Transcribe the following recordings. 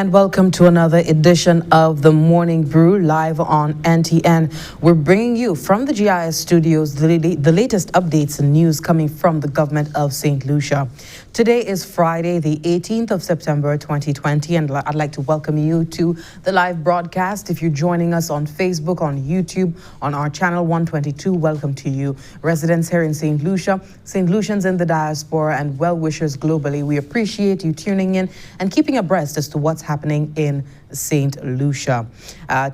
and welcome to another edition of the Morning Brew live on NTN. We're bringing you from the GIS studios the latest updates and news coming from the government of Saint Lucia. Today is Friday, the 18th of September 2020, and I'd like to welcome you to the live broadcast. If you're joining us on Facebook, on YouTube, on our channel 122, welcome to you. Residents here in Saint Lucia, Saint Lucians in the diaspora, and well-wishers globally, we appreciate you tuning in and keeping abreast as to what's happening in Saint Lucia.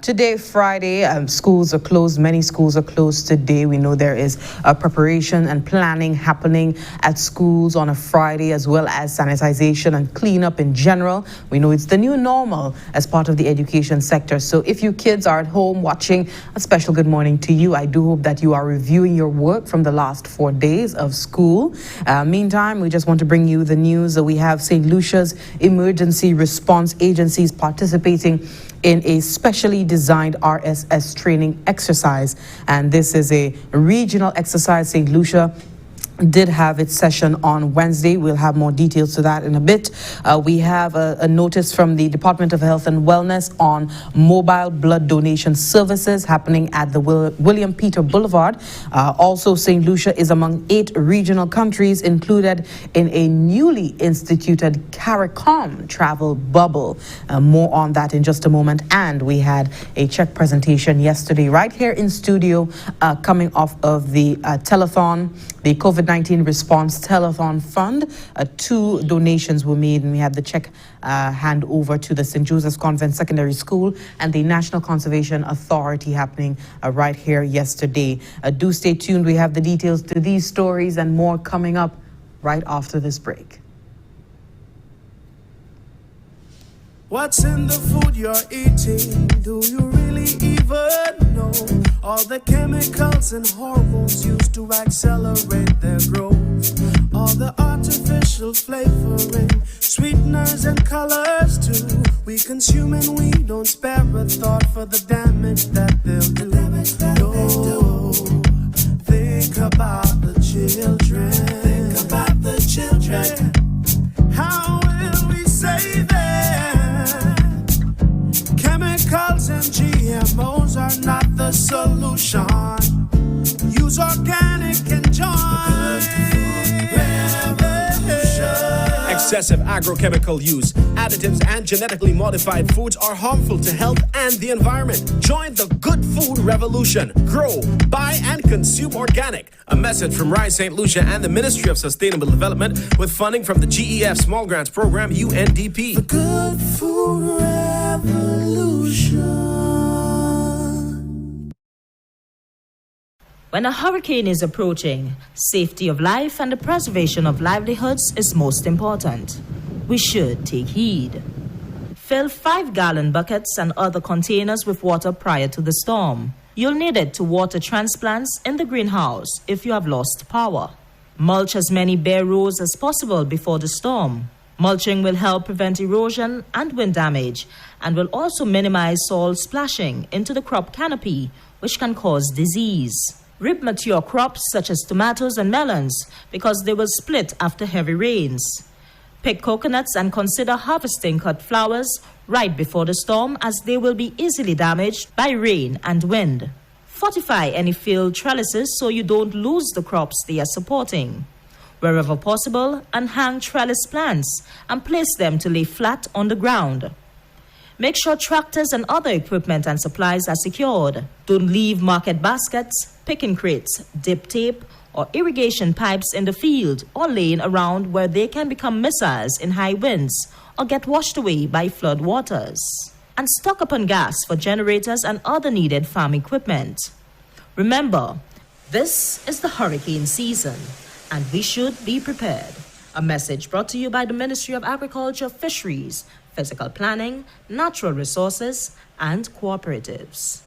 Today, Friday, schools are closed. Many schools are closed today. We know there is preparation and planning happening at schools on a Friday, as well as sanitization and cleanup in general. We know it's the new normal as part of the education sector. So if you kids are at home watching, a special good morning to you. I do hope that you are reviewing your work from the last 4 days of school. Meantime, we just want to bring you the news that we have St. Lucia's emergency response agencies participating in a specially designed RSS training exercise. And this is a regional exercise. St. Lucia did have its session on Wednesday. We'll have more details to that in a bit. We have a notice from the Department of Health and Wellness on mobile blood donation services happening at the William Peter Boulevard. Also, St. Lucia is among 8 regional countries included in a newly instituted Caricom travel bubble. More on that in just a moment. And we had a check presentation yesterday right here in studio coming off of the telethon, the COVID-19 Response Telethon Fund. 2 donations were made, and we had the check hand over to the St. Joseph's Convent Secondary School and the National Conservation Authority happening right here yesterday. Do stay tuned. We have the details to these stories and more coming up right after this break. What's in the food you're eating? Do you really even know? All the chemicals and hormones used to accelerate their growth. All the artificial flavoring, sweeteners and colors too. We consume and we don't spare a thought for the damage that they'll do. No, think about the children. Think about the children. How will we save them? Chemicals and GMOs are not the solution. Use organic and join. Excessive agrochemical use, additives, and genetically modified foods are harmful to health and the environment. Join the good food revolution. Grow, buy, and consume organic. A message from Rise St. Lucia and the Ministry of Sustainable Development with funding from the GEF Small Grants Program, UNDP. The good food revolution. When a hurricane is approaching, safety of life and the preservation of livelihoods is most important. We should take heed. Fill 5-gallon buckets and other containers with water prior to the storm. You'll need it to water transplants in the greenhouse if you have lost power. Mulch as many bare rows as possible before the storm. Mulching will help prevent erosion and wind damage and will also minimize soil splashing into the crop canopy, which can cause disease. Rip mature crops such as tomatoes and melons because they will split after heavy rains. Pick coconuts and consider harvesting cut flowers right before the storm, as they will be easily damaged by rain and wind. Fortify any failed trellises so you don't lose the crops they are supporting. Wherever possible, unhang trellis plants and place them to lay flat on the ground. Make sure tractors and other equipment and supplies are secured. Don't leave market baskets, picking crates, dip tape, or irrigation pipes in the field or laying around where they can become missiles in high winds or get washed away by flood waters. And stock up on gas for generators and other needed farm equipment. Remember, this is the hurricane season, and we should be prepared. A message brought to you by the Ministry of Agriculture, Fisheries, Physical Planning, Natural Resources, and Cooperatives.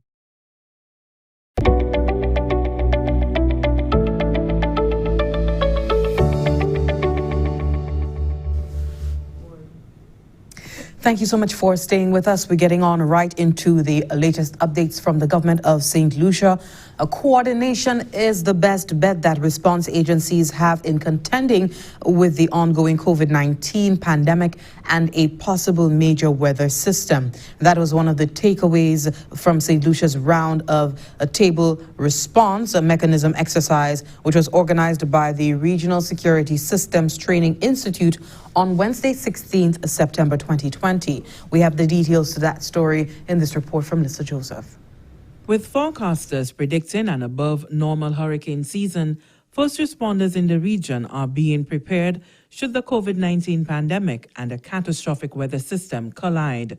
Thank you so much for staying with us. We're getting on right into the latest updates from the government of Saint Lucia. A coordination is the best bet that response agencies have in contending with the ongoing COVID-19 pandemic and a possible major weather system. That was one of the takeaways from Saint Lucia's round of a table response, a mechanism exercise, which was organized by the Regional Security Systems Training Institute on Wednesday, 16th September 2020. We have the details to that story in this report from Lisa Joseph. With forecasters predicting an above normal hurricane season, first responders in the region are being prepared should the COVID-19 pandemic and a catastrophic weather system collide.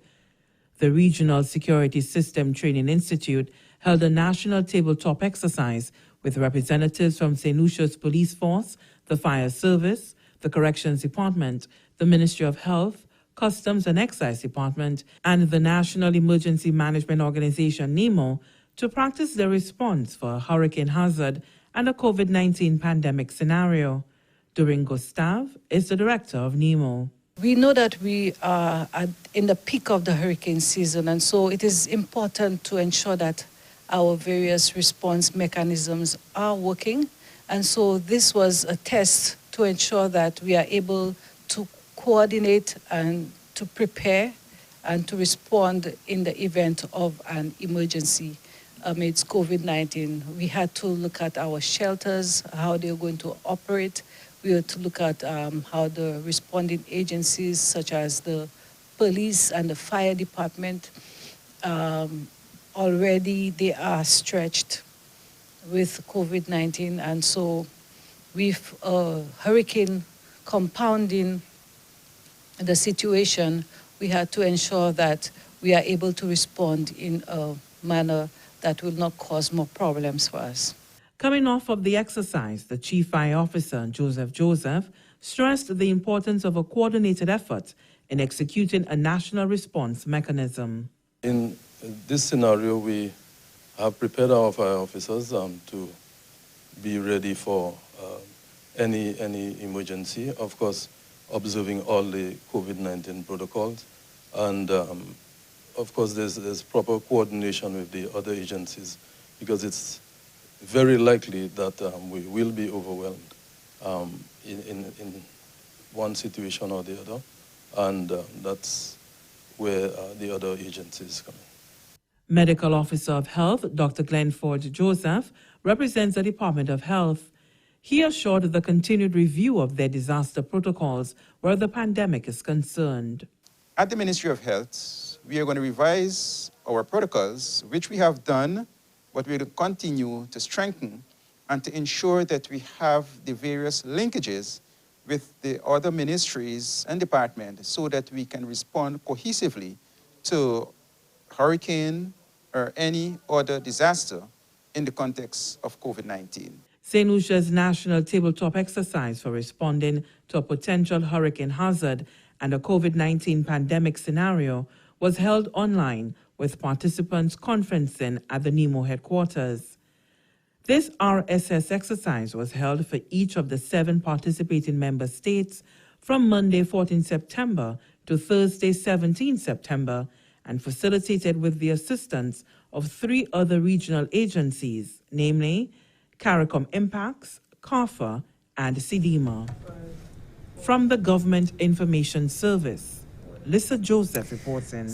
The Regional Security System Training Institute held a national tabletop exercise with representatives from Saint Lucia's police force, the fire service, the Corrections Department, the Ministry of Health, Customs and Excise Department, and the National Emergency Management Organization, NEMO, to practice their response for a hurricane hazard and a COVID-19 pandemic scenario. During Gustav is the director of NEMO. We know that we are in the peak of the hurricane season, and so it is important to ensure that our various response mechanisms are working. And so this was a test to ensure that we are able to coordinate and to prepare and to respond in the event of an emergency amidst COVID-19. We had to look at our shelters, how they're going to operate. We had to look at how the responding agencies, such as the police and the fire department, already they are stretched with COVID-19. And so with hurricane compounding the situation, we had to ensure that we are able to respond in a manner that will not cause more problems for us. Coming off of the exercise, the Chief Fire Officer, Joseph, stressed the importance of a coordinated effort in executing a national response mechanism. In this scenario, we have prepared our fire officers to be ready for any emergency, of course, observing all the COVID-19 protocols. And of course, there's proper coordination with the other agencies, because it's very likely that we will be overwhelmed in one situation or the other, and that's where the other agencies come in. Medical Officer of Health, Dr. Glenford Joseph, represents the Department of Health. He assured the continued review of their disaster protocols where the pandemic is concerned. At the Ministry of Health, we are going to revise our protocols, which we have done, but we will continue to strengthen and to ensure that we have the various linkages with the other ministries and departments so that we can respond cohesively to hurricane or any other disaster in the context of COVID-19. Saint Lucia's national tabletop exercise for responding to a potential hurricane hazard and a COVID-19 pandemic scenario was held online with participants conferencing at the NEMO headquarters. This RSS exercise was held for each of the 7 participating member states from Monday 14 September to Thursday 17 September and facilitated with the assistance of 3 other regional agencies, namely Caricom Impacts, CARFA, and CDIMA. From the Government Information Service, Lisa Joseph reports in.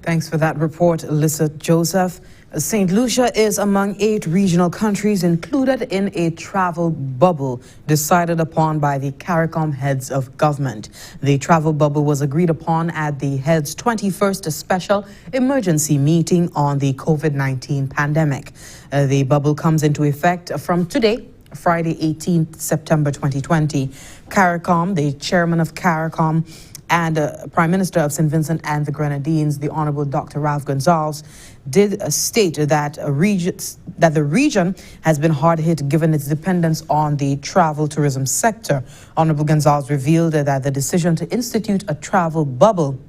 Thanks for that report, Lisa Joseph. St. Lucia is among 8 regional countries included in a travel bubble decided upon by the Caricom heads of government. The travel bubble was agreed upon at the heads' 21st special emergency meeting on the COVID-19 pandemic. The bubble comes into effect from today, Friday, 18th September 2020. Caricom, the chairman of Caricom, and Prime Minister of St. Vincent and the Grenadines, the Honorable Dr. Ralph Gonsalves, did state that the region has been hard hit given its dependence on the travel tourism sector. Honorable Gonsalves revealed that the decision to institute a travel bubble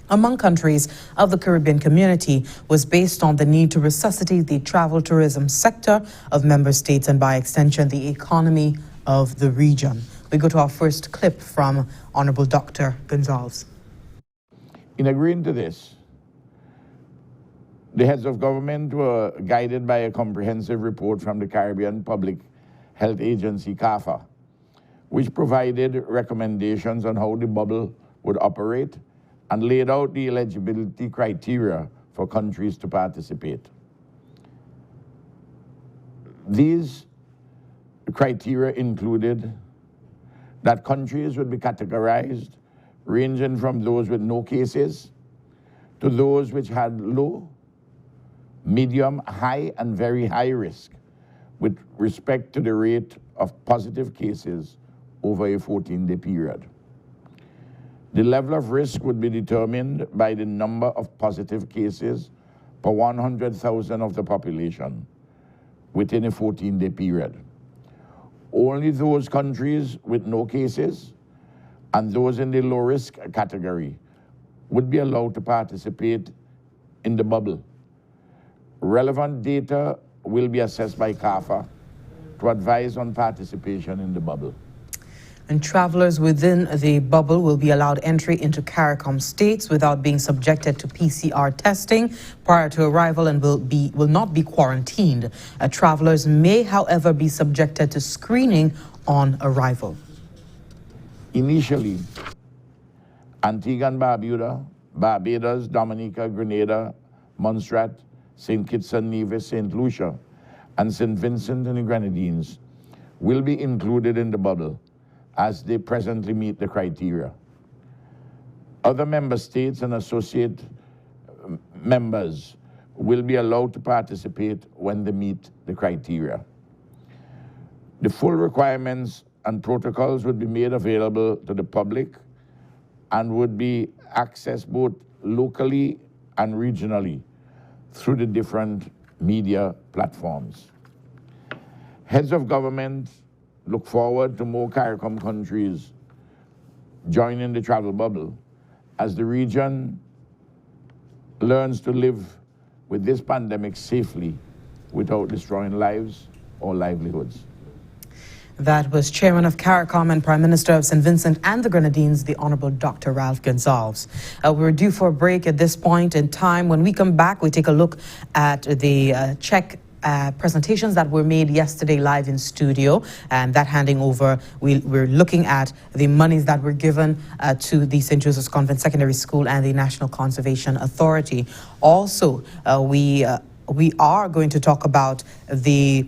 among countries of the Caribbean community was based on the need to resuscitate the travel tourism sector of member states and by extension the economy of the region. We go to our first clip from Honorable Dr. Gonsalves. In agreeing to this, the heads of government were guided by a comprehensive report from the Caribbean Public Health Agency, CARFA, which provided recommendations on how the bubble would operate and laid out the eligibility criteria for countries to participate. These criteria included that countries would be categorized ranging from those with no cases to those which had low, medium, high, and very high risk with respect to the rate of positive cases over a 14-day period. The level of risk would be determined by the number of positive cases per 100,000 of the population within a 14-day period. Only those countries with no cases and those in the low-risk category would be allowed to participate in the bubble. Relevant data will be assessed by CARFA to advise on participation in the bubble. And travelers within the bubble will be allowed entry into Caricom states without being subjected to PCR testing prior to arrival and will not be quarantined. Travelers may, however, be subjected to screening on arrival. Initially, Antigua and Barbuda, Barbados, Dominica, Grenada, Montserrat, St. Kitts and Nevis, Saint Lucia, and St. Vincent and the Grenadines will be included in the bubble as they presently meet the criteria. Other member states and associate members will be allowed to participate when they meet the criteria. The full requirements and protocols would be made available to the public and would be accessed both locally and regionally through the different media platforms. Heads of government look forward to more Caricom countries joining the travel bubble as the region learns to live with this pandemic safely without destroying lives or livelihoods. That was Chairman of Caricom and Prime Minister of St. Vincent and the Grenadines, the Honorable Dr. Ralph Gonsalves. We're due for a break at this point in time. When we come back, we take a look at the check presentations that were made yesterday live in studio, and that handing over, we're looking at the monies that were given to the St. Joseph's Convent Secondary School and the National Conservation Authority. Also, we are going to talk about the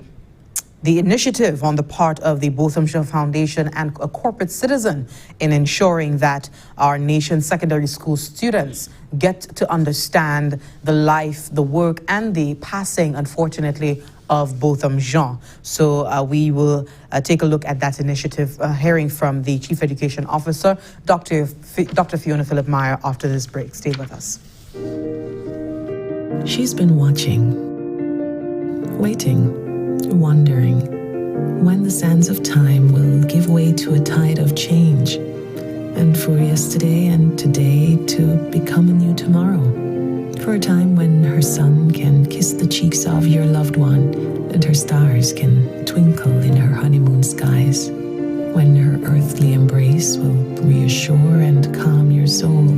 initiative on the part of the Botham Jean Foundation and a corporate citizen in ensuring that our nation's secondary school students get to understand the life, the work, and the passing, unfortunately, of Botham Jean. So we will take a look at that initiative, hearing from the Chief Education Officer, Dr. Fiona Philip-Meyer, after this break. Stay with us. She's been watching, waiting, wondering when the sands of time will give way to a tide of change, and for yesterday and today to become a new tomorrow, for a time when her sun can kiss the cheeks of your loved one and her stars can twinkle in her honeymoon skies, when her earthly embrace will reassure and calm your soul,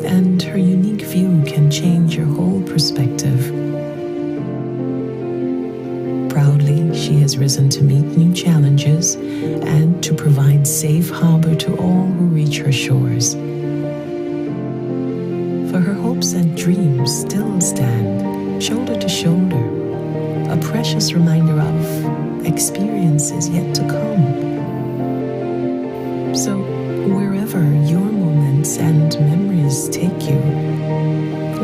and her unique view can change your whole perspective. Proudly, she has risen to meet new challenges and to provide safe harbor to all who reach her shores. For her hopes and dreams still stand, shoulder to shoulder, a precious reminder of experiences yet to come. So, wherever your moments and memories take you,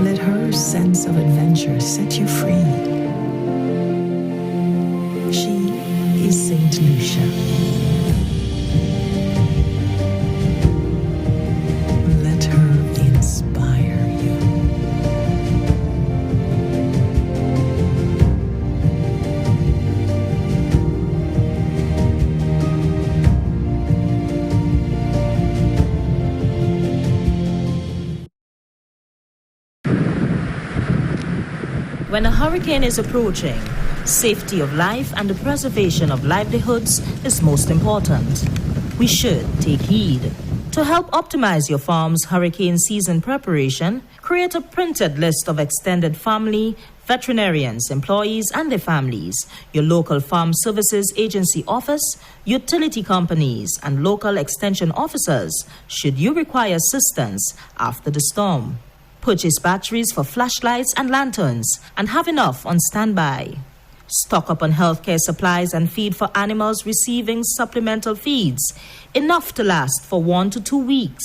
let her sense of adventure set you free. She is Saint Lucia. Let her inspire you. When a hurricane is approaching, safety of life and the preservation of livelihoods is most important. We should take heed. To help optimize your farm's hurricane season preparation, create a printed list of extended family, veterinarians, employees, and their families, your local farm services agency office, utility companies, and local extension officers should you require assistance after the storm. Purchase batteries for flashlights and lanterns and have enough on standby. Stock up on healthcare supplies and feed for animals receiving supplemental feeds, enough to last for 1 to 2 weeks.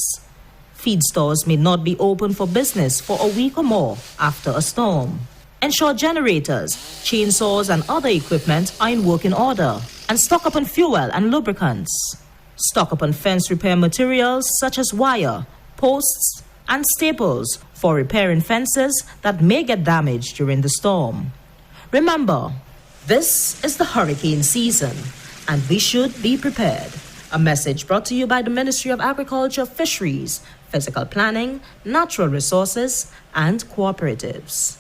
Feed stores may not be open for business for a week or more after a storm. Ensure generators, chainsaws, and other equipment are in working order, and stock up on fuel and lubricants. Stock up on fence repair materials such as wire, posts, and staples for repairing fences that may get damaged during the storm. Remember, this is the hurricane season, and we should be prepared. A message brought to you by the Ministry of Agriculture, Fisheries, Physical Planning, Natural Resources, and Cooperatives.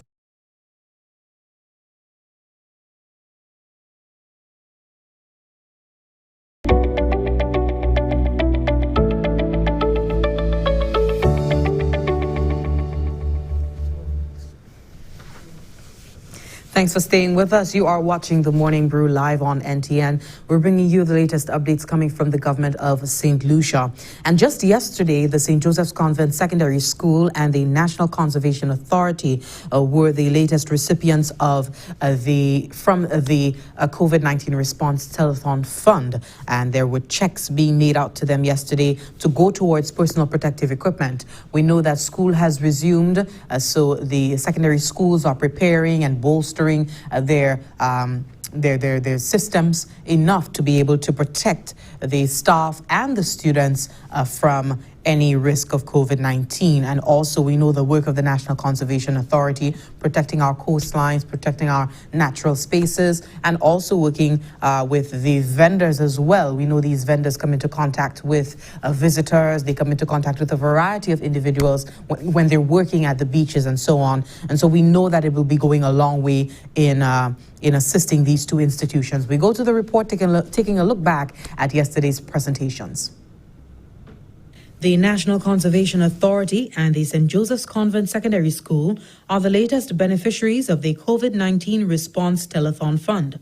Thanks for staying with us. You are watching the Morning Brew live on NTN. We're bringing you the latest updates coming from the government of Saint Lucia. And just yesterday, the St. Joseph's Convent Secondary School and the National Conservation Authority were the latest recipients of the COVID-19 Response Telethon Fund. And there were checks being made out to them yesterday to go towards personal protective equipment. We know that school has resumed, so the secondary schools are preparing and bolstering their systems enough to be able to protect the staff and the students from any risk of COVID-19. And also we know the work of the National Conservation Authority, protecting our coastlines, protecting our natural spaces, and also working with the vendors as well. We know these vendors come into contact with visitors, they come into contact with a variety of individuals when they're working at the beaches and so on. And so we know that it will be going a long way in assisting these two institutions. We go to the report, taking a look back at yesterday's presentations. The National Conservation Authority and the St. Joseph's Convent Secondary School are the latest beneficiaries of the COVID-19 Response Telethon Fund.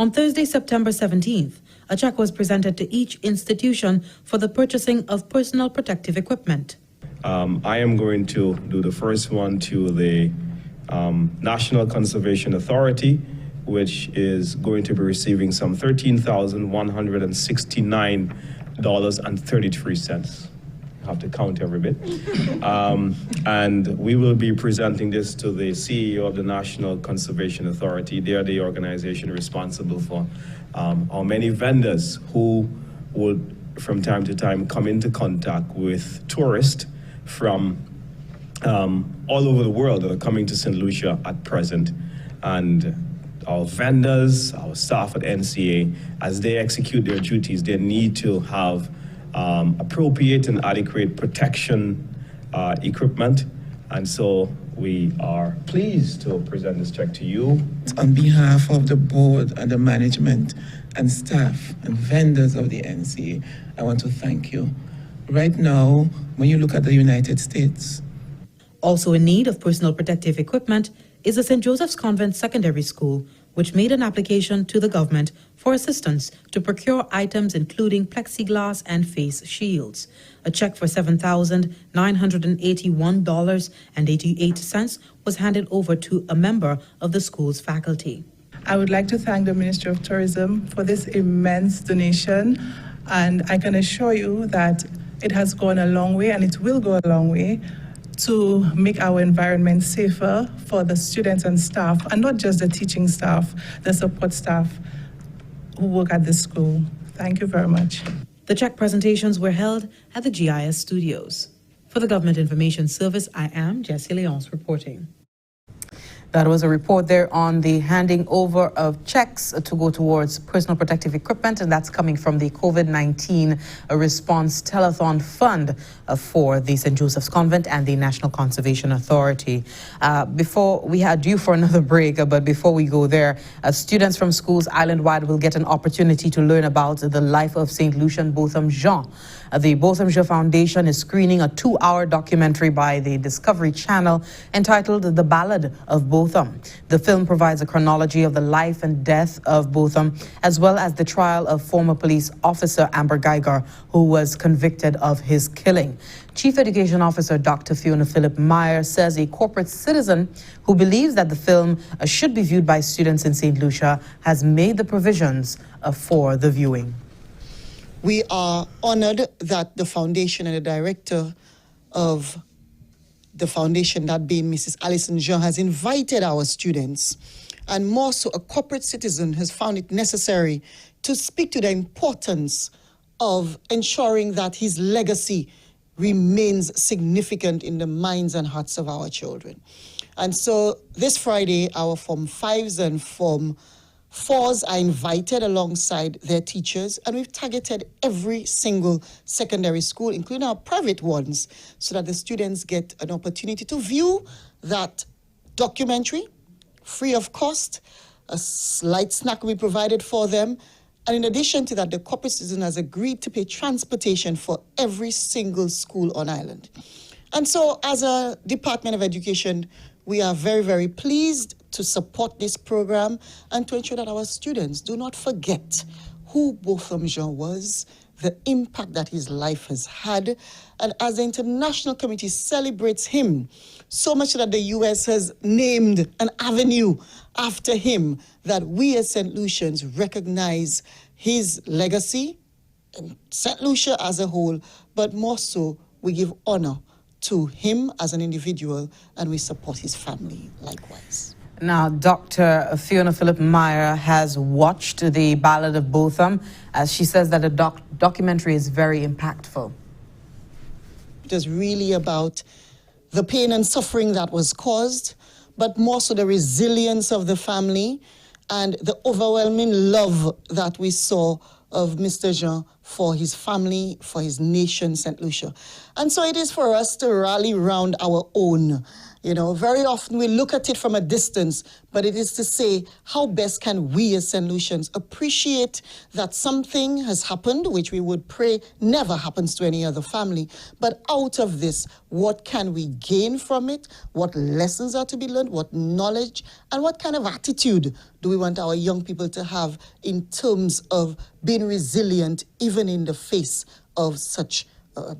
On Thursday, September 17th, a check was presented to each institution for the purchasing of personal protective equipment. I am going to do the first one to the National Conservation Authority, which is going to be receiving some $13,169.33. Have to count every bit. And we will be presenting this to the CEO of the National Conservation Authority. They are the organization responsible for our many vendors who would from time to time come into contact with tourists from all over the world that are coming to St. Lucia at present. And our vendors, our staff at NCA, as they execute their duties, they need to have appropriate and adequate protection equipment. And so we are pleased to present this check to you. On behalf of the board and the management and staff and vendors of the NCA, I want to thank you. Right now, when you look at the United States. Also in need of personal protective equipment is the St. Joseph's Convent Secondary School, which made an application to the government for assistance to procure items including plexiglass and face shields. A check for $7,981.88 was handed over to a member of the school's faculty. I would like to thank the Ministry of Tourism for this immense donation, and I can assure you that it has gone a long way and it will go a long way to make our environment safer for the students and staff, and not just the teaching staff, the support staff who work at the school. Thank you very much. The check presentations were held at the GIS studios. For the Government Information Service, I am Jessie Leonce reporting. That was a report there on the handing over of checks to go towards personal protective equipment, and that's coming from the COVID-19 Response Telethon Fund for the St. Joseph's Convent and the National Conservation Authority. Before we are due for another break, but before we go there, students from schools island-wide will get an opportunity to learn about the life of Saint Lucia and Botham Jean. The Botham Jean Foundation is screening a 2-hour documentary by the Discovery Channel entitled The Ballad of Botham. The film provides a chronology of the life and death of Botham, as well as the trial of former police officer Amber Geiger, who was convicted of his killing. Chief Education Officer Dr. Fiona Philip Meyer says a corporate citizen who believes that the film should be viewed by students in St. Lucia has made the provisions for the viewing. We are honored that the foundation and the director of the foundation, that being Mrs. Alison Jean, has invited our students, and more so a corporate citizen has found it necessary to speak to the importance of ensuring that his legacy remains significant in the minds and hearts of our children. And so this Friday, our Form 5s and Form 4s are invited alongside their teachers, and we've targeted every single secondary school, including our private ones, so that the students get an opportunity to view that documentary free of cost. A light snack will be provided for them. And in addition to that, the corporate citizen has agreed to pay transportation for every single school on island. And so as a Department of Education, we are very, very pleased to support this program and to ensure that our students do not forget who Botham Jean was, the impact that his life has had, and as the international community celebrates him, so much that the U.S. has named an avenue after him, that we as St. Lucians recognize his legacy and St. Lucia as a whole, but more so, we give honor to him as an individual, and we support his family likewise. Now, Dr. Fiona Philip Meyer has watched The Ballad of Botham, as she says that the documentary is very impactful. It is really about the pain and suffering that was caused, but more so the resilience of the family and the overwhelming love that we saw of Mr. Jean for his family, for his nation, St. Lucia. And so it is for us to rally around our own. You know, very often we look at it from a distance, but it is to say, how best can we as St. Lucians appreciate that something has happened, which we would pray never happens to any other family, but out of this, what can we gain from it? What lessons are to be learned? What knowledge? And what kind of attitude do we want our young people to have in terms of being resilient, even in the face of such, a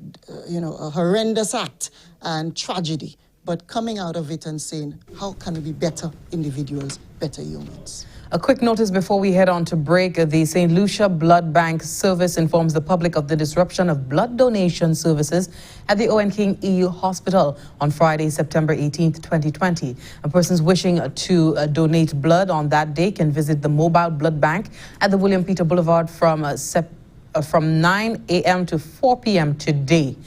horrendous act and tragedy? But coming out of it and saying, how can we be better individuals, better humans? A quick notice before we head on to break. The St. Lucia Blood Bank Service informs the public of the disruption of blood donation services at the Owen King EU Hospital on Friday, September 18th, 2020. Persons wishing to donate blood on that day can visit the mobile blood bank at the William Peter Boulevard from 9 a.m. to 4 p.m. today.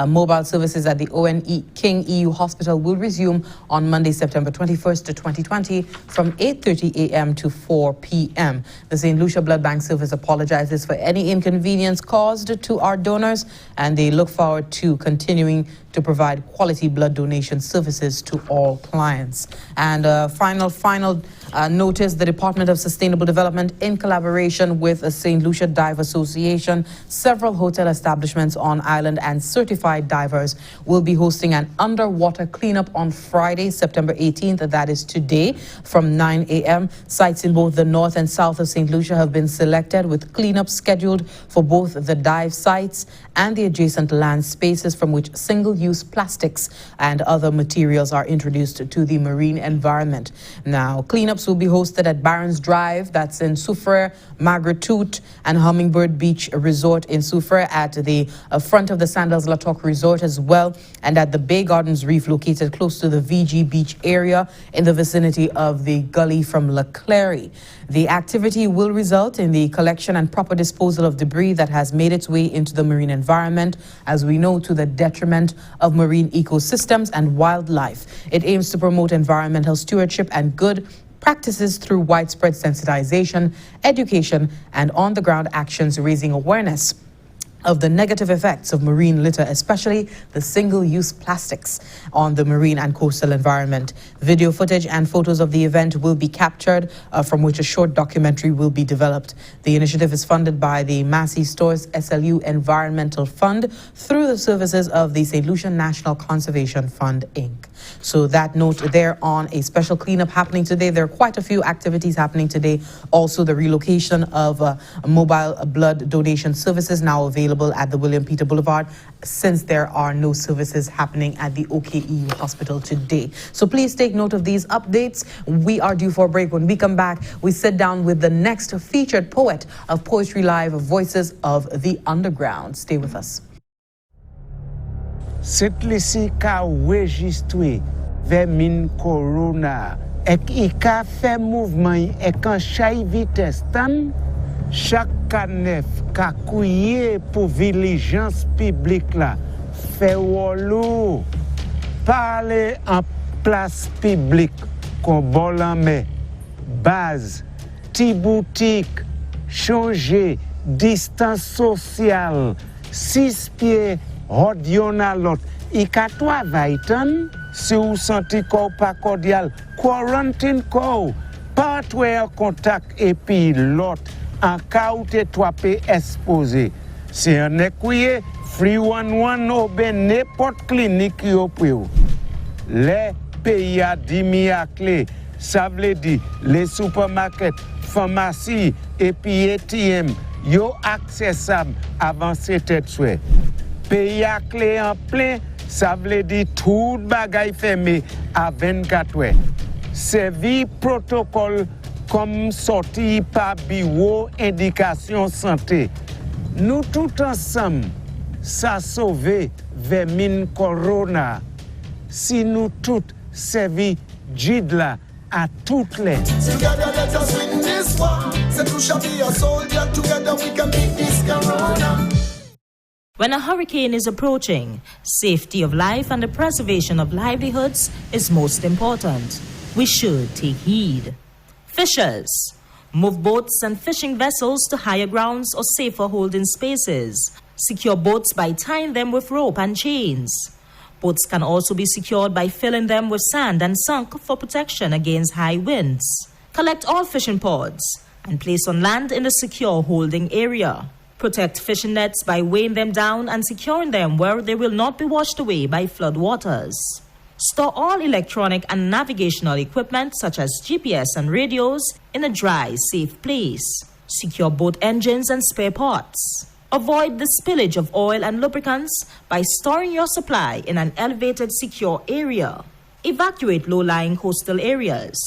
Mobile services at the Owen King EU Hospital will resume on Monday, September 21st to 2020 from 8:30 a.m. to 4 p.m. The St. Lucia Blood Bank Service apologizes for any inconvenience caused to our donors, and they look forward to continuing to provide quality blood donation services to all clients. And final notice, the Department of Sustainable Development, in collaboration with the St. Lucia Dive Association, several hotel establishments on island and certified divers will be hosting an underwater cleanup on Friday, September 18th, that is today, from 9 a.m. Sites in both the north and south of St. Lucia have been selected, with cleanup scheduled for both the dive sites and the adjacent land spaces from which single-use plastics and other materials are introduced to the marine environment. Now, cleanups will be hosted at Barron's Drive, that's in Soufriere, Margaret Tooth, and Hummingbird Beach Resort in Soufrière, at the front of the Sandals La Toc Resort as well, and at the Bay Gardens Reef located close to the VG Beach area in the vicinity of the gully from La Clary. The activity will result in the collection and proper disposal of debris that has made its way into the marine environment, as we know, to the detriment of marine ecosystems and wildlife. It aims to promote environmental stewardship and good practices through widespread sensitization, education, and on-the-ground actions raising awareness of the negative effects of marine litter, especially the single-use plastics, on the marine and coastal environment. Video footage and photos of the event will be captured, from which a short documentary will be developed. The initiative is funded by the Massey Stores SLU Environmental Fund through the services of the Saint Lucia National Conservation Fund, Inc. So that note there on a special cleanup happening today. There are quite a few activities happening today. Also, the relocation of mobile blood donation services now available at the William Peter Boulevard, since there are no services happening at the OKE hospital today. So please take note of these updates. We are due for a break. When we come back, we sit down with the next featured poet of Poetry Live, Voices of the Underground. Stay with us. Saint Lucia ka registre vermin corona ek I ka fait mouvement ek en chay vitesse tan chaque canef ka kouye pour diligence publique là fait wolo parler en place publique qu'on bon mais base ti boutique changer distance sociale 6 pieds Rodyon à l'autre. I ka travail tan, si ou senti ko pas cordial, quarantine ko, pas en contact et puis l'autre, en cas où te toi pe exposé. C'est un écouye, free one ou ben n'importe clinique yo pou. Les pays a dimi à clé, ça veut dire les supermarkets, pharmacies et puis ATM, yo accessible avant cette souhait. Pays à clé en plein, ça veut dire tout bagay fermé à 24 heures. Servi protocole comme sorti par bureau indication santé. Nous tout ensemble, ça sauve vermine corona. Si nous tous servi Jidla à toutes les. Together let us win this war. Saint Lucia be a soldier. Together we can beat this corona. When a hurricane is approaching, safety of life and the preservation of livelihoods is most important. We should take heed. Fishers, move boats and fishing vessels to higher grounds or safer holding spaces. Secure boats by tying them with rope and chains. Boats can also be secured by filling them with sand and sunk for protection against high winds. Collect all fishing pods and place on land in a secure holding area. Protect fishing nets by weighing them down and securing them where they will not be washed away by flood waters. Store all electronic and navigational equipment such as GPS and radios in a dry, safe place. Secure boat engines and spare parts. Avoid the spillage of oil and lubricants by storing your supply in an elevated, secure area. Evacuate low-lying coastal areas.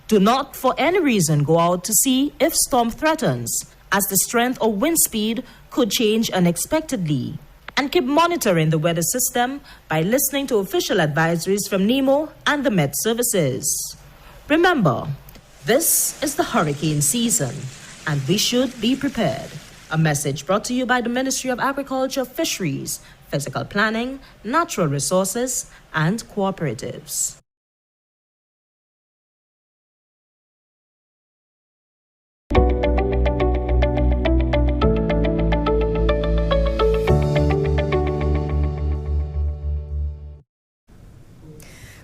Do not for any reason go out to sea if storm threatens, as the strength or wind speed could change unexpectedly. And keep monitoring the weather system by listening to official advisories from NEMO and the Met Services. Remember, this is the hurricane season, and we should be prepared. A message brought to you by the Ministry of Agriculture, Fisheries, Physical Planning, Natural Resources, and Cooperatives.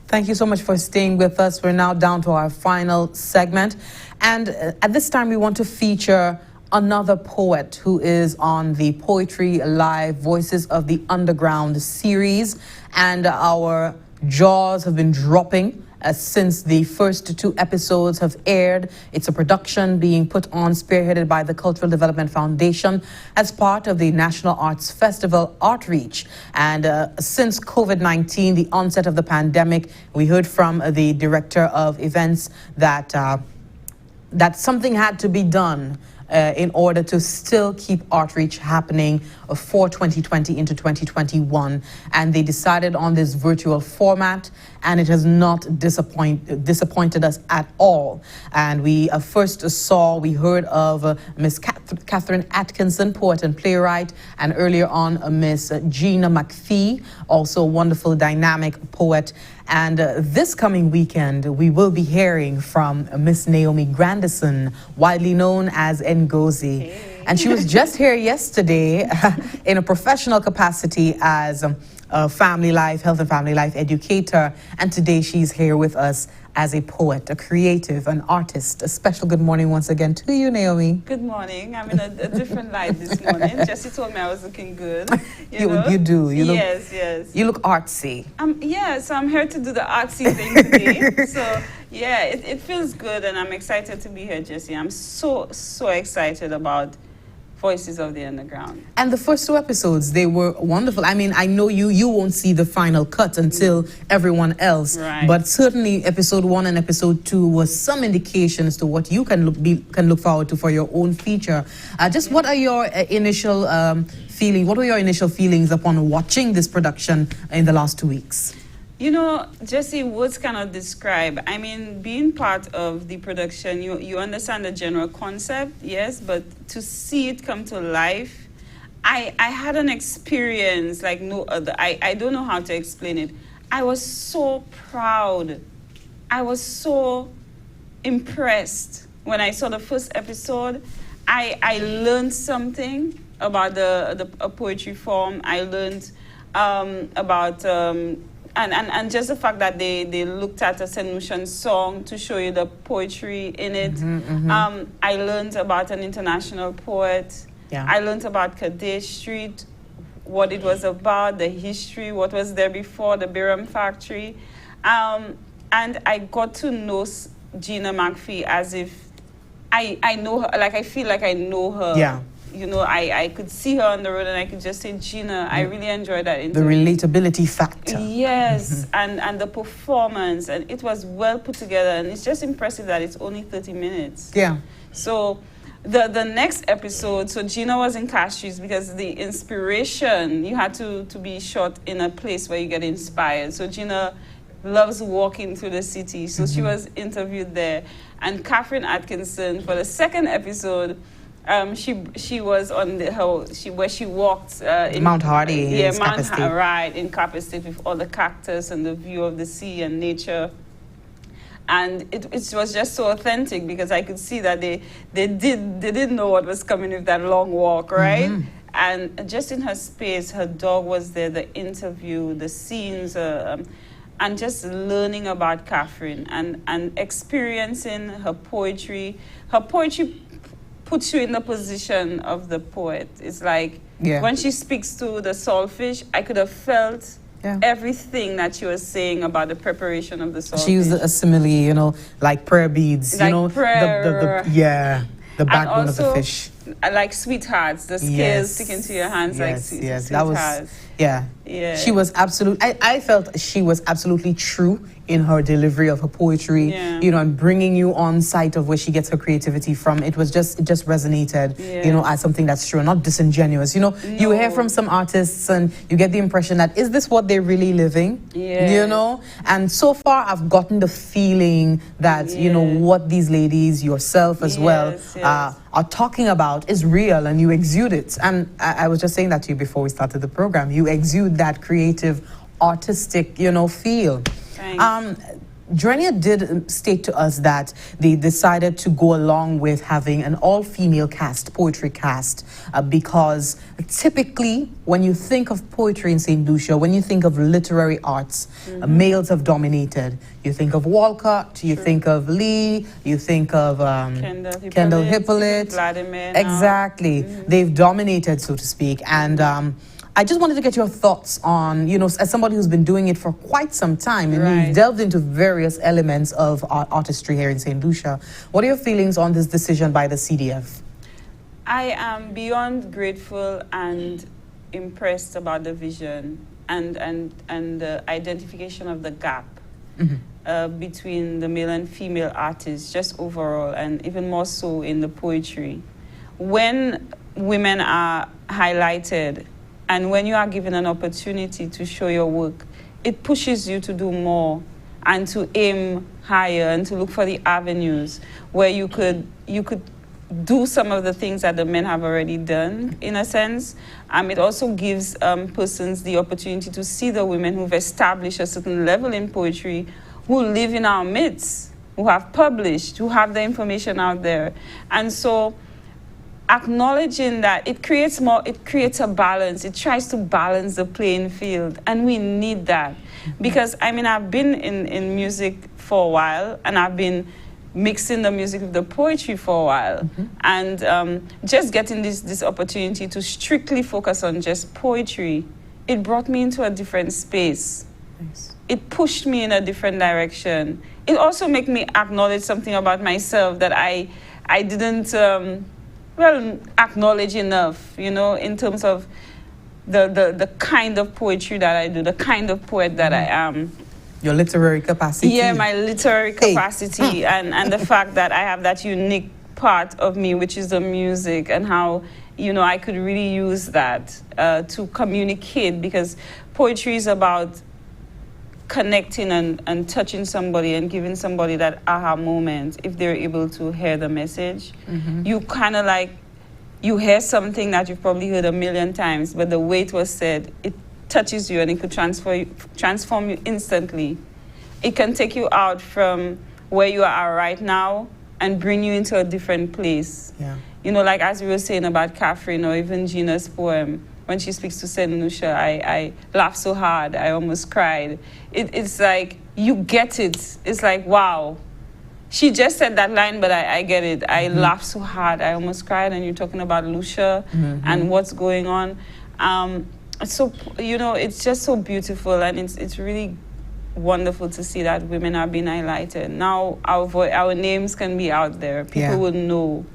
Thank you so much for staying with us. We're now down to our final segment. And at this time, we want to feature another poet who is on the Poetry Live Voices of the Underground series. And our jaws have been dropping since the first 2 episodes have aired. It's a production being put on, spearheaded by the Cultural Development Foundation as part of the National Arts Festival Outreach. And since COVID-19, the onset of the pandemic, we heard from the director of events that that something had to be done in order to still keep Artreach happening for 2020 into 2021. And they decided on this virtual format, and it has not disappointed us at all. And we we heard of Miss Catherine Atkinson, poet and playwright, and earlier on Miss Gina McPhee, also a wonderful dynamic poet. And this coming weekend, we will be hearing from Miss Naomie Grandison, widely known as Ngozi. Hey. And she was just here yesterday in a professional capacity as a family life, health and family life educator. And today she's here with us as a poet, a creative, an artist. A special good morning once again to you, Naomie. Good morning. I'm in a different light this morning. Jessie told me I was looking good. You do. Yes. You look artsy. So I'm here to do the artsy thing today. So yeah, it feels good, and I'm excited to be here, Jessie. I'm so excited about Voices of the Underground. And the first 2 episodes, they were wonderful. I mean, I know you won't see the final cut until everyone else. Right. But certainly episode 1 and episode 2 was some indication as to what you can look forward to for your own feature. What are your initial feelings? What were your initial feelings upon watching this production in the last 2 weeks? You know, Jessie, words cannot describe. I mean, being part of the production, you understand the general concept, yes, but to see it come to life, I had an experience like no other. I don't know how to explain it. I was so proud. I was so impressed when I saw the first episode. I learned something about a poetry form. I learned about... And just the fact that they looked at a Saint Lucian song to show you the poetry in it. I learned about an international poet. Yeah. I learned about Kadesh Street, what it was about, the history, what was there before, the Biram factory. And I got to know Gina McPhee as if I know her, like I feel like I know her. Yeah. You know, I could see her on the road and I could just say, Gina, I really enjoyed that interview. The relatability factor. Yes, and the performance, and it was well put together, and it's just impressive that it's only 30 minutes. Yeah. So the next episode, so Gina was in Castries because the inspiration, you had to be shot in a place where you get inspired. So Gina loves walking through the city, so she was interviewed there. And Catherine Atkinson, for the second episode, she was on where she walked in Mount Hardy. Mount Hardy, right, in Copper State with all the cactus and the view of the sea and nature. And it was just so authentic because I could see that they didn't know what was coming with that long walk, right? And just in her space, her dog was there, the interview, the scenes, and just learning about Catherine and experiencing her poetry. Her poetry puts you in the position of the poet. It's like when she speaks to the saltfish, I could have felt everything that she was saying about the preparation of the saltfish. She used a simile, like prayer beads, like prayer. The backbone of the fish. Like sweethearts, the scales sticking to your hands like sweethearts. That was, She was I felt she was absolutely true in her delivery of her poetry, and bringing you on sight of where she gets her creativity from. It just resonated, as something that's true, not disingenuous. You hear from some artists and you get the impression that, is this what they're really living? And so far I've gotten the feeling that, what these ladies, yourself as well, are talking about is real, and you exude it. And I was just saying that to you before we started the program. You exude that creative, artistic, feel. Drenia did state to us that they decided to go along with having an all-female cast, poetry cast, because typically when you think of poetry in Saint Lucia, when you think of literary arts, males have dominated. You think of Walcott, you think of Lee, you think of Kendall Hippolyte. Vladimir. Exactly. They've dominated, so to speak. And I just wanted to get your thoughts on, as somebody who's been doing it for quite some time, and you've delved into various elements of artistry here in St. Lucia. What are your feelings on this decision by the CDF? I am beyond grateful and impressed about the vision and the identification of the gap between the male and female artists, just overall, and even more so in the poetry. when women are highlighted and when you are given an opportunity to show your work, it pushes you to do more and to aim higher and to look for the avenues where you could do some of the things that the men have already done, in a sense. It also gives persons the opportunity to see the women who've established a certain level in poetry, who live in our midst, who have published, who have the information out there. And so acknowledging that it creates a balance. It tries to balance the playing field, and we need that. Because, I mean, I've been in music for a while, and I've been mixing the music with the poetry for a while. And just getting this opportunity to strictly focus on just poetry, it brought me into a different space. Nice. It pushed me in a different direction. It also made me acknowledge something about myself that I didn't acknowledge enough, you know, in terms of the kind of poetry that I do, the kind of poet that I am. Your literary capacity. Yeah, my literary capacity and the fact that I have that unique part of me, which is the music, and how, you know, I could really use that to communicate, because poetry is about connecting and touching somebody and giving somebody that aha moment if they're able to hear the message. You kind of like, you hear something that you've probably heard a million times, but the way it was said, it touches you and it could transform you instantly. It can take you out from where you are right now and bring you into a different place. Yeah. You know, like as we were saying about Catherine or even Gina's poem, when she speaks to Saint Lucia, I laughed so hard, I almost cried. It's like, you get it. It's like, wow. She just said that line, but I get it. I laughed so hard, I almost cried, and you're talking about Lucia and what's going on. So, you know, it's just so beautiful, and it's really wonderful to see that women are being highlighted. Now our names can be out there. People will know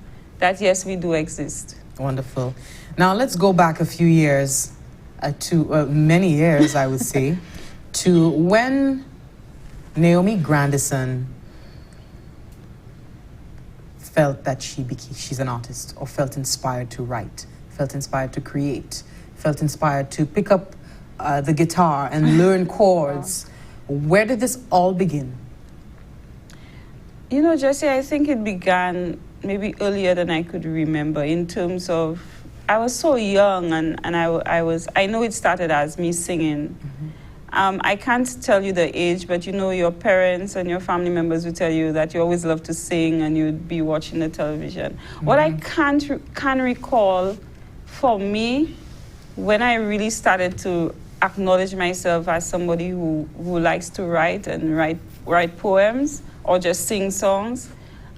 that, yes, we do exist. Wonderful. Now let's go back a few years, to many years, I would say, to when Naomie Grandison felt that she's an artist, or felt inspired to write, felt inspired to create, felt inspired to pick up the guitar and learn chords. Where did this all begin? You know, Jessie, I think it began maybe earlier than I could remember, in terms of, I was so young, and I know it started as me singing. I can't tell you the age, but you know, your parents and your family members will tell you that you always love to sing and you'd be watching the television. What I can recall, for me, when I really started to acknowledge myself as somebody who likes to write and write poems or just sing songs,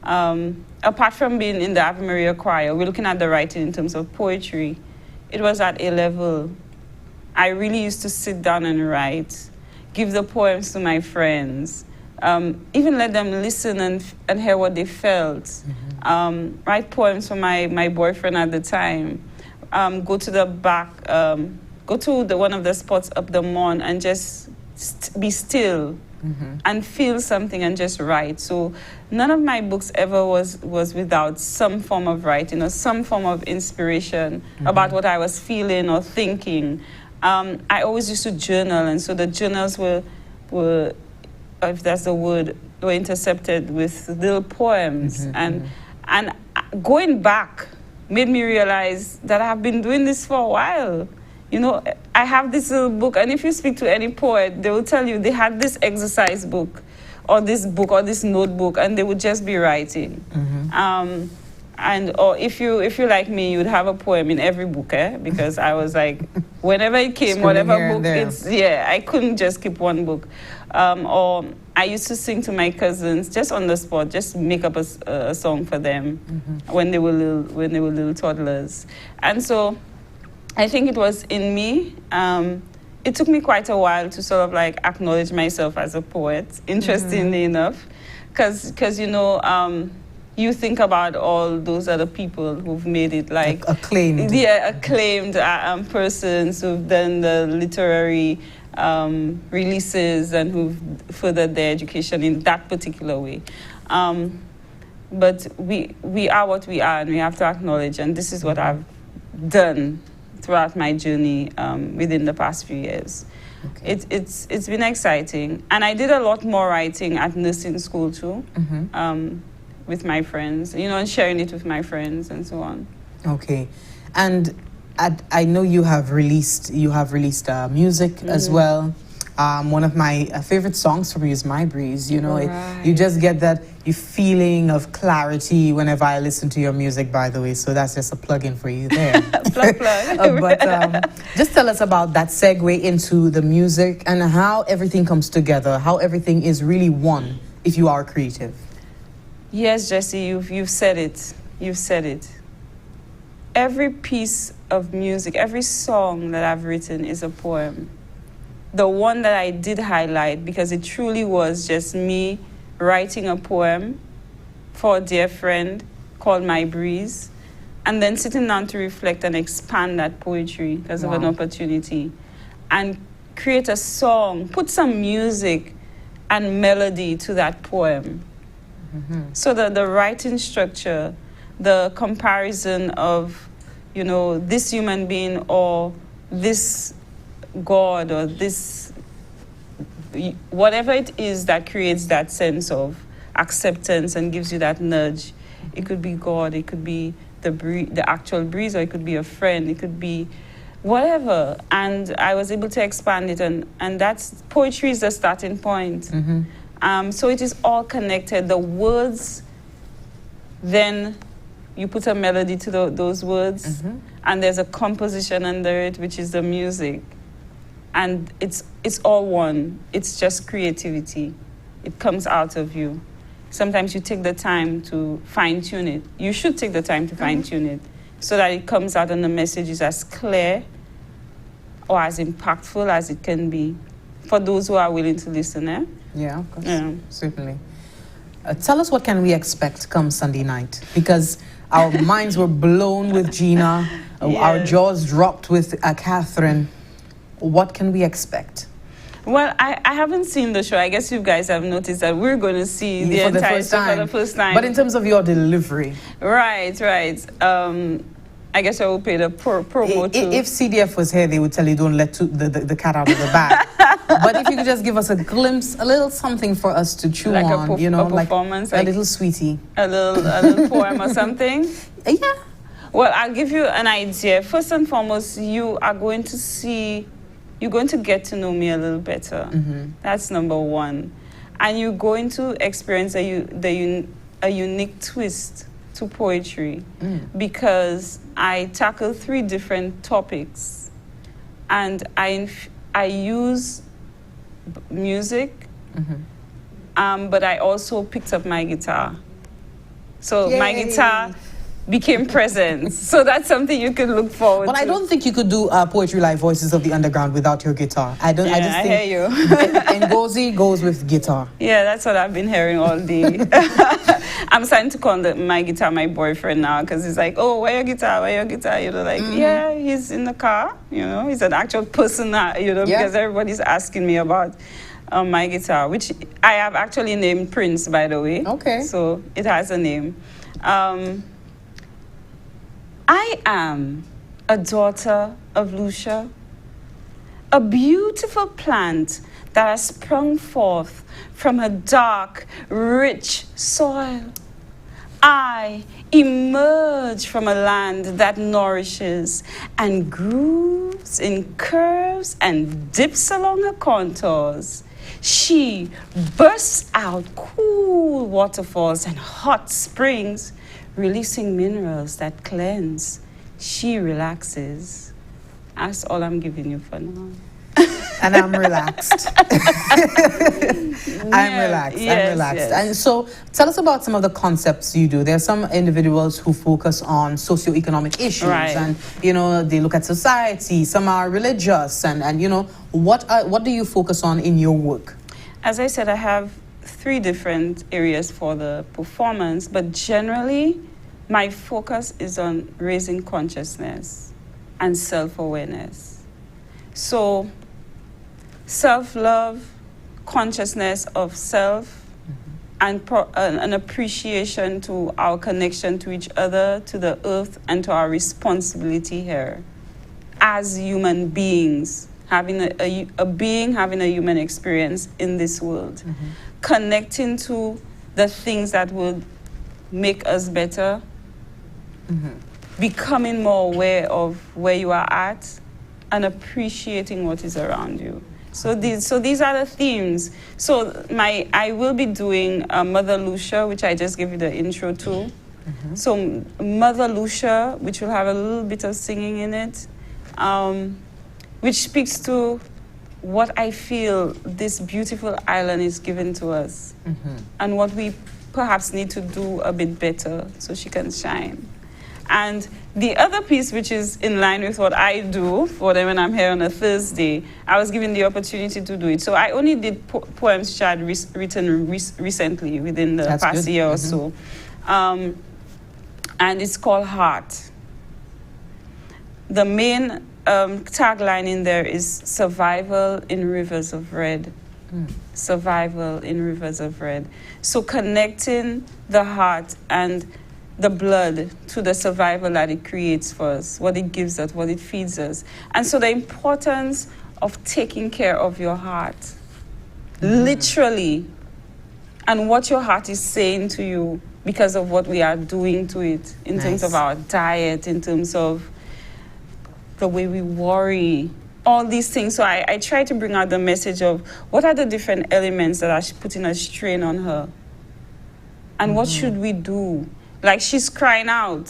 apart from being in the Ave Maria choir, we're looking at the writing in terms of poetry. It was at a level. I really used to sit down and write, give the poems to my friends, even let them listen and hear what they felt. Write poems for my boyfriend at the time. Go to the back, go to one of the spots up the Mon and just be still and feel something and just write. So none of my books ever was without some form of writing or some form of inspiration about what I was feeling or thinking. I always used to journal, and so the journals were, if that's the word, were intercepted with little poems. And going back made me realize that I've been doing this for a while. You know, I have this little book, and if you speak to any poet, they will tell you they had this exercise book or this notebook, and they would just be writing. Or if you like me, you'd have a poem in every book, because I was like, whenever it came, whatever book I couldn't just keep one book. Or I used to sing to my cousins just on the spot, just make up a song for them when they were little toddlers. And so I think it was in me. It took me quite a while to sort of like acknowledge myself as a poet, interestingly enough, because you know, you think about all those other people who've made it, like acclaimed. Yeah, acclaimed persons who've done the literary releases and who've furthered their education in that particular way. but we are what we are, and we have to acknowledge, and this is what I've done throughout my journey within the past few years. Okay. It's been exciting, and I did a lot more writing at nursing school too, with my friends, and sharing it with my friends and so on. Okay, and I know you have released music as well. One of my favorite songs from you is My Breeze. You just get that feeling of clarity whenever I listen to your music, by the way. So that's just a plug-in for you there. plug. But just tell us about that segue into the music and how everything comes together, how everything is really one if you are creative. Yes, Jesse, you've said it. You've said it. Every piece of music, every song that I've written is a poem. The one that I did highlight, because it truly was just me writing a poem for a dear friend called My Breeze, and then sitting down to reflect and expand that poetry because of an opportunity, and create a song, put some music and melody to that poem. So the writing structure, the comparison of, this human being or this God or this, whatever it is that creates that sense of acceptance and gives you that nudge. It could be God, it could be the actual breeze, or it could be a friend, it could be whatever. And I was able to expand it, and that's, poetry is the starting point. So it is all connected. The words, then you put a melody to those words, and there's a composition under it, which is the music. And it's all one. It's just creativity. It comes out of you. Sometimes you take the time to fine-tune it. You should take the time to fine-tune it so that it comes out and the message is as clear or as impactful as it can be for those who are willing to listen. Yeah, of course. Certainly. Tell us, what can we expect come Sunday night? Because our minds were blown with Gina. Our jaws dropped with Catherine. What can we expect? Well, I haven't seen the show. I guess you guys have noticed that we're going to see the entire show for the first time. But in terms of your delivery. Right. I guess I will pay the promo too. If CDF was here, they would tell you don't let the cat out of the bag. But if you could just give us a glimpse, a little something for us to chew on, a performance, like a little sweetie. A little poem or something? Yeah. Well, I'll give you an idea. First and foremost, you're going to get to know me a little better. That's number one. And you're going to experience a unique twist to poetry because I tackle 3 different topics, and I use music, but I also picked up my guitar. So my guitar became present. So that's something you can look forward to. But I don't think you could do Poetry Live Voices of the Underground without your guitar. I just think hear you. Ngozi goes with guitar. Yeah, that's what I've been hearing all day. I'm starting to call my guitar my boyfriend now because he's like, oh, where your guitar? Where your guitar? Yeah, he's in the car. He's an actual person now, because everybody's asking me about my guitar, which I have actually named Prince, by the way. Okay. So it has a name. I am a daughter of Lucia, a beautiful plant that has sprung forth from a dark, rich soil. I emerge from a land that nourishes and grooves in curves and dips along her contours. She bursts out cool waterfalls and hot springs, releasing minerals that cleanse. She relaxes. That's all I'm giving you for now. And I'm relaxed. I'm relaxed. Yes. And so tell us about some of the concepts you do. There are some individuals who focus on socioeconomic issues, and they look at society. Some are religious, and what do you focus on in your work? As I said, I have 3 different areas for the performance, but generally my focus is on raising consciousness and self-awareness. So self-love, consciousness of self, and an appreciation to our connection to each other, to the earth, and to our responsibility here as human beings, having a being having a human experience in this world, connecting to the things that would make us better, becoming more aware of where you are at, and appreciating what is around you. So these are the themes. So I will be doing Mother Lucia, which I just gave you the intro to. So Mother Lucia, which will have a little bit of singing in it, which speaks to what I feel this beautiful island is giving to us, and what we perhaps need to do a bit better so she can shine. And the other piece, which is in line with what I do for them when I'm here on a Thursday, I was given the opportunity to do it. So I only did poems which I had written recently, within the past year or so. And it's called Heart. The main tagline in there is survival in rivers of red. Survival in rivers of red. So connecting the heart and the blood to the survival that it creates for us, what it gives us, what it feeds us. And so the importance of taking care of your heart, literally, and what your heart is saying to you because of what we are doing to it, in terms of our diet, in terms of the way we worry, all these things. So I try to bring out the message of what are the different elements that are putting a strain on her, and what should we do? Like, she's crying out,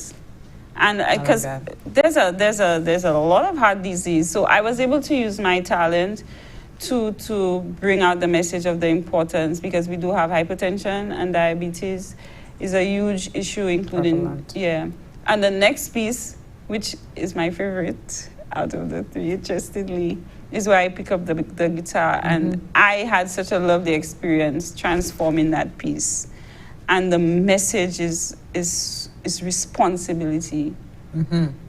and because there's a lot of heart disease. So I was able to use my talent to bring out the message of the importance, because we do have hypertension, and diabetes is a huge issue, including And the next piece, which is my favorite out of the three, interestingly, is where I pick up the guitar, and I had such a lovely experience transforming that piece. And the message is responsibility.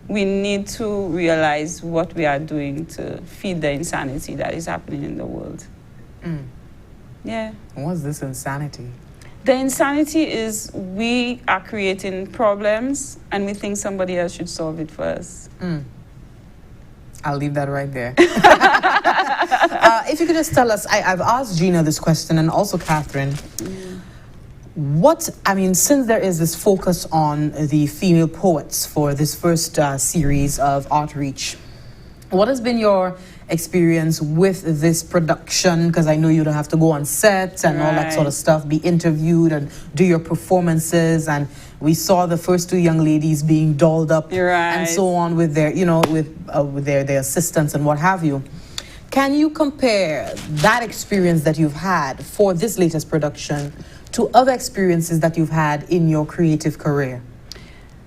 We need to realize what we are doing to feed the insanity that is happening in the world. Yeah. What's this insanity? The insanity is we are creating problems and we think somebody else should solve it for us. I'll leave that right there. If you could just tell us, I've asked Gina this question, and also Catherine. Since there is this focus on the female poets for this first series of Outreach, what has been your experience with this production? Because I know you don't have to go on set and all that sort of stuff, be interviewed and do your performances. And we saw the first two young ladies being dolled up and so on with their, with their assistants and what have you. Can you compare that experience that you've had for this latest production to other experiences that you've had in your creative career?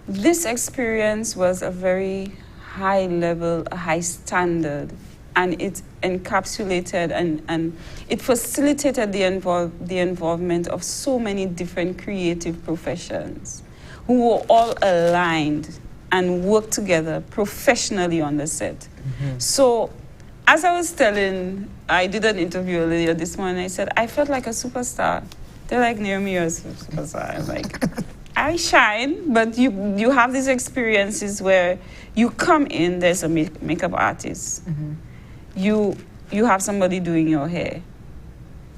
This experience was a very high level, a high standard, and it encapsulated and it facilitated the involvement of so many different creative professions who were all aligned and worked together professionally on the set. So, as I was telling, I did an interview earlier this morning, I said, I felt like a superstar. They're like, Naomie, you're a superstar. I'm like, I shine, but you have these experiences where you come in, there's a makeup artist. You have somebody doing your hair.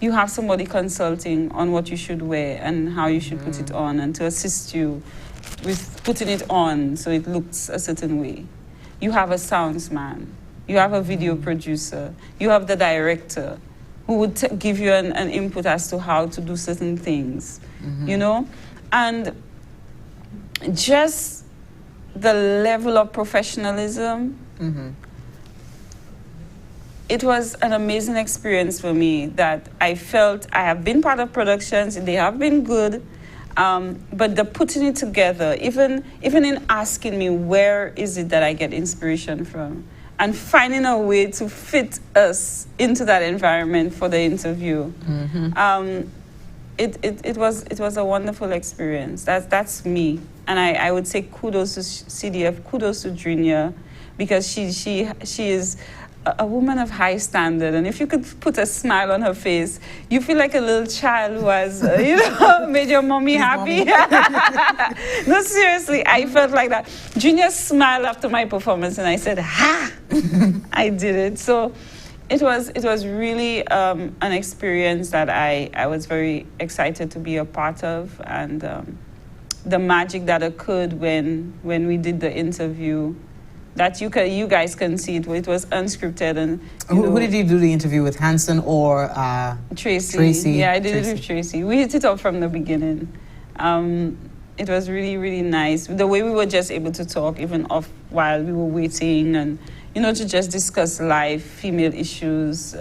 You have somebody consulting on what you should wear and how you should put it on, and to assist you with putting it on so it looks a certain way. You have a soundsman. You have a video producer. You have the director who would give you an input as to how to do certain things, And just the level of professionalism, it was an amazing experience for me that I felt I have been part of productions, they have been good, but the putting it together, even in asking me where is it that I get inspiration from, and finding a way to fit us into that environment for the interview. It was a wonderful experience. That's me. And I would say kudos to CDF, kudos to Junior, because she is a woman of high standard, and if you could put a smile on her face, you feel like a little child who has, made your mommy happy. No, seriously, I felt like that. Junior smiled after my performance, and I said, "Ha! I did it." So it was really an experience that I was very excited to be a part of, and the magic that occurred when we did the interview. That you guys can see it. It was unscripted, and who did you do the interview with, Hanson or Tracy? Yeah, I did it with Tracy. We hit it up from the beginning. It was really, really nice. The way we were just able to talk, even off while we were waiting, and to just discuss life, female issues,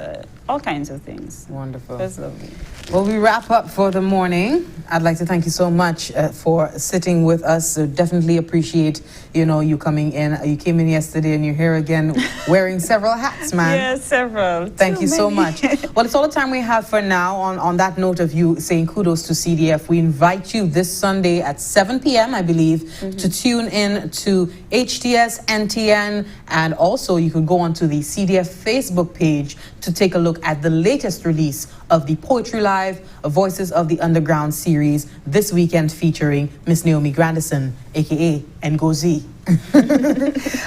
all kinds of things. Wonderful. It was lovely. Well, we wrap up for the morning. I'd like to thank you so much for sitting with us. So definitely appreciate, you coming in. You came in yesterday and you're here again wearing several hats, man. Yeah, several. Thank you so much. Well, it's all the time we have for now. On that note of you saying kudos to CDF, we invite you this Sunday at 7 p.m., I believe, to tune in to HTS, NTN, and also you could go onto the CDF Facebook page to take a look at the latest release of the Poetry Live Voices of the Underground series this weekend, featuring Miss Naomie Grandison, aka Ngozi.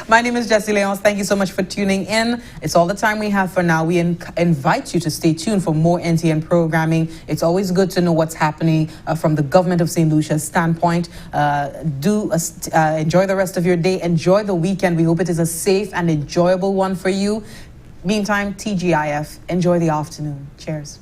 My name is Jessie Leons. Thank you so much for tuning in. It's all the time we have for now. We invite you to stay tuned for more NTN programming. It's always good to know what's happening from the government of Saint Lucia's standpoint. Enjoy the rest of your day. Enjoy the weekend. We hope it is a safe and enjoyable one for you. Meantime, TGIF. Enjoy the afternoon. Cheers.